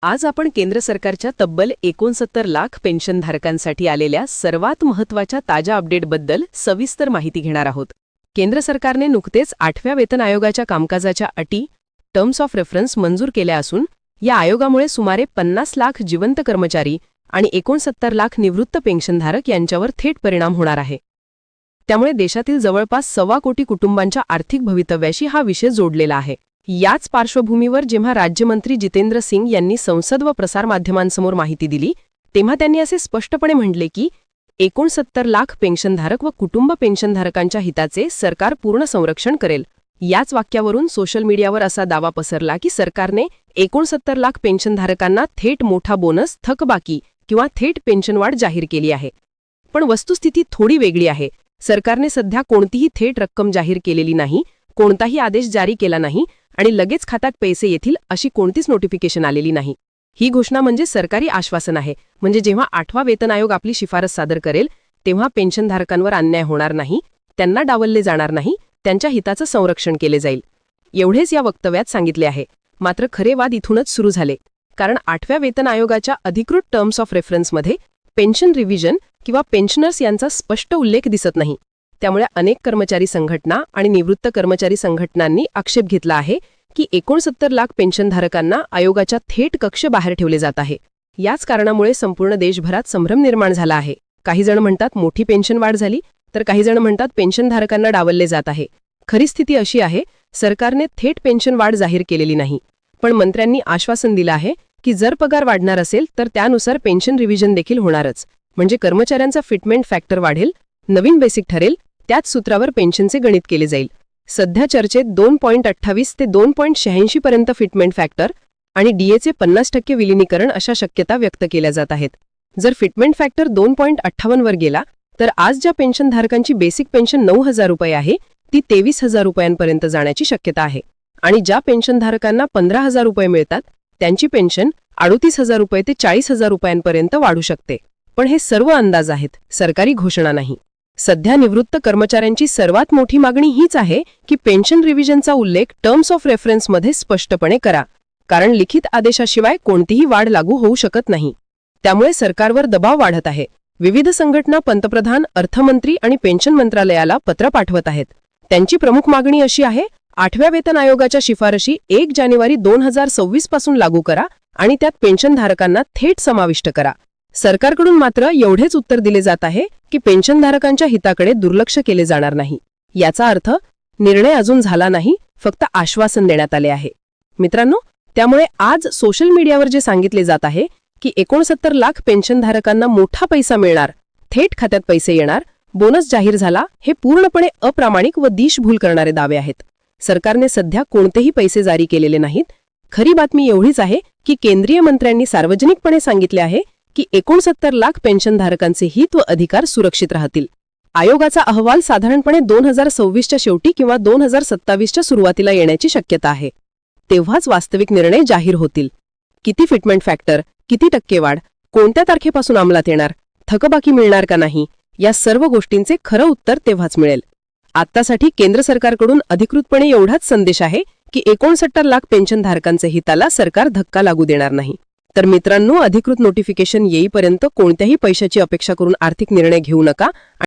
आज आपण केंद्र सरकारच्या तब्बल 69 लाख पेन्शनधारकांसाठी आलेल्या सर्वात महत्त्वाच्या ताज्या अपडेटबद्दल सविस्तर माहिती घेणार आहोत. केंद्र सरकारने नुकतेच 8व्या वेतन आयोगाच्या कामकाजाच्या अटी टर्म्स ऑफ रेफरन्स मंजूर केल्या असून या आयोगामुळे सुमारे 50 लाख जिवंत कर्मचारी आणि 69 लाख निवृत्त पेन्शनधारक यांच्यावर थेट परिणाम होणार आहे. त्यामुळे देशातील जवळपास 1.25 कोटी कुटुंबांच्या आर्थिक भवितव्याशी हा विषय जोडलेला आहे. याच पार्श्वभूमीवर जेव्हा राज्यमंत्री जितेंद्र सिंग यांनी संसद व प्रसारमाध्यमांसमोर माहिती दिली तेव्हा त्यांनी असे स्पष्टपणे म्हटले की 69 लाख पेन्शनधारक व कुटुंब पेन्शनधारकांच्या हिताचे सरकार पूर्ण संरक्षण करेल. याच वाक्यावरून सोशल मीडियावर असा दावा पसरला की सरकारने 69 लाख पेन्शनधारकांना थेट मोठा बोनस, थकबाकी किंवा थेट पेन्शनवाढ जाहीर केली आहे. पण वस्तुस्थिती थोडी वेगळी आहे. सरकारने सध्या कोणतीही थेट रक्कम जाहीर केलेली नाही, कोणताही आदेश जारी केला नाही आणि लगेच खात्यात पैसे येतील अशी कोणतीच नोटिफिकेशन आलेली नाही. ही घोषणा म्हणजे सरकारी आश्वासन आहे. म्हणजे जेव्हा 8वा वेतन आयोग आपली शिफारस सादर करेल तेव्हा पेन्शनधारकांवर अन्याय होणार नाही, त्यांना डावलले जाणार नाही, त्यांच्या हिताचं संरक्षण केले जाईल. एवढेच या वक्तव्यात सांगितले आहे. मात्र खरे वाद इथूनच सुरू झाले. कारण 8व्या वेतन आयोगाच्या अधिकृत टर्म्स ऑफ रेफरन्समध्ये पेन्शन रिव्हिजन किंवा पेन्शनर्स यांचा स्पष्ट उल्लेख दिसत नाही. त्यामुळे अनेक कर्मचारी संघटना आणि निवृत्त कर्मचारी संघटनांनी आक्षेप घेतला आहे की 69 लाख पेन्शनधारकांना आयोगाच्या थेट कक्ष बाहेर ठेवले जात आहे. याच कारणामुळे संपूर्ण देशभरात संभ्रम निर्माण झाला आहे. काही जण म्हणतात मोठी पेन्शन वाढ झाली, तर काही जण म्हणतात पेन्शनधारकांना डावलले जात आहे. खरी स्थिती अशी आहे, सरकारने थेट पेन्शन वाढ जाहीर केलेली नाही, पण मंत्र्यांनी आश्वासन दिलं आहे की जर पगार वाढणार असेल तर त्यानुसार पेन्शन रिव्हिजन देखील होणारच. म्हणजे कर्मचाऱ्यांचा फिटमेंट फॅक्टर वाढेल, नवीन बेसिक ठरेल, त्याच सूत्रावर पेन्शनचे गणित केले जाईल. सध्या चर्चेत 2.28 ते 2.86 पर्यंत फिटमेंट फॅक्टर आणि डीएचे 50% विलिनीकरण अशा शक्यता व्यक्त केल्या जात आहेत. जर फिटमेंट फॅक्टर 2.58 वर गेला तर आज ज्या पेन्शनधारकांची बेसिक पेन्शन 9,000 रुपये आहे ती 23,000 रुपयांपर्यंत जाण्याची शक्यता आहे. आणि ज्या पेन्शनधारकांना 15,000 रुपये मिळतात त्यांची पेन्शन 38,000 रुपये ते 40,000 रुपयांपर्यंत वाढू शकते. पण हे सर्व अंदाज आहेत, सरकारी घोषणा नाही. सध्या निवृत्त कर्मचाऱ्यांची सर्वात मोठी मागणी हीच आहे की पेन्शन रिव्हिजनचा उल्लेख टर्म्स ऑफ रेफरन्समध्ये स्पष्टपणे करा. कारण लिखित आदेशाशिवाय कोणतीही वाढ लागू होऊ शकत नाही. त्यामुळे सरकारवर दबाव वाढत आहे. विविध संघटना पंतप्रधान, अर्थमंत्री आणि पेन्शन मंत्रालयाला पत्र पाठवत आहेत. त्यांची प्रमुख मागणी अशी आहे, 8व्या वेतन आयोगाच्या शिफारशी 1 जानेवारी 2026 पासून लागू करा आणि त्यात पेन्शनधारकांना थेट समाविष्ट करा. सरकारकडून मात्र एवढेच उत्तर दिले जात आहे की पेन्शनधारकांच्या हिताकडे दुर्लक्ष केले जाणार नाही. याचा अर्थ निर्णय अजून झाला नाही, फक्त आश्वासन देण्यात आले आहे. मित्रांनो, त्यामुळे आज सोशल मीडियावर जे सांगितले जात आहे की 69 लाख पेन्शनधारकांना मोठा पैसा मिळणार, थेट खात्यात पैसे येणार, बोनस जाहीर झाला, हे पूर्णपणे अप्रामाणिक व दिशाभूल करणारे दावे आहेत. सरकारने सध्या कोणतेही पैसे जारी केलेले नाहीत. खरी बातमी एवढीच आहे की केंद्रीय मंत्र्यांनी सार्वजनिकपणे सांगितले आहे की 69 लाख पेन्शनधारकांचे हित व अधिकार सुरक्षित राहतील. आयोगाचा अहवाल साधारणपणे 2026च्या शेवटी किंवा 2027च्या सुरुवातीला येण्याची शक्यता आहे. तेव्हाच वास्तविक निर्णय जाहीर होतील. किती फिटमेंट फॅक्टर, किती टक्केवाढ, कोणत्या तारखेपासून अंमलात येणार, थकबाकी मिळणार का नाही, या सर्व गोष्टींचे खरं उत्तर तेव्हाच मिळेल. आत्तासाठी केंद्र सरकारकडून अधिकृतपणे एवढाच संदेश आहे की 69 लाख पेन्शनधारकांचे हिताला सरकार धक्का लागू देणार नाही. तर मित्रांनो, अधिकृत नोटिफिकेशन येईपर्यंत कोणत्याही पैशाची अपेक्षा करून आर्थिक निर्णय घेऊ नका.